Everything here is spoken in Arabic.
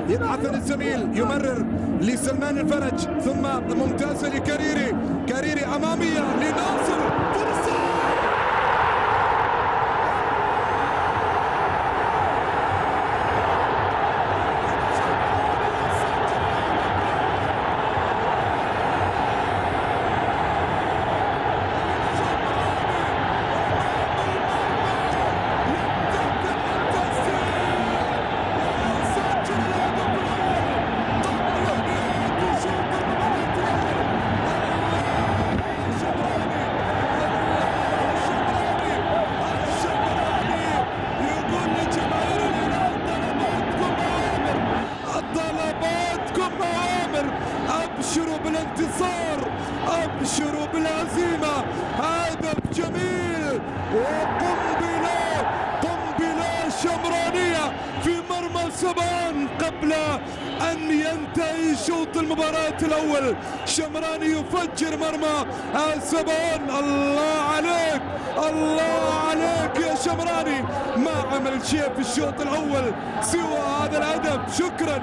يبحث الزميل، يمرر لسلمان الفرج، ثم ممتازة لكاريري، كاريري أمامية لناصر، فرصة. أبشروا بالانتصار، أبشروا بالهزيمة، هدف جميل وقنبلة، قنبلة شمرانية في مرمى سبان قبل أن ينتهي شوط المباراة الأول. شمراني يفجر مرمى سبان. الله عليك، الله عليك يا شمراني، ما عمل شيء في الشوط الأول سوى هذا الهدف. شكرا.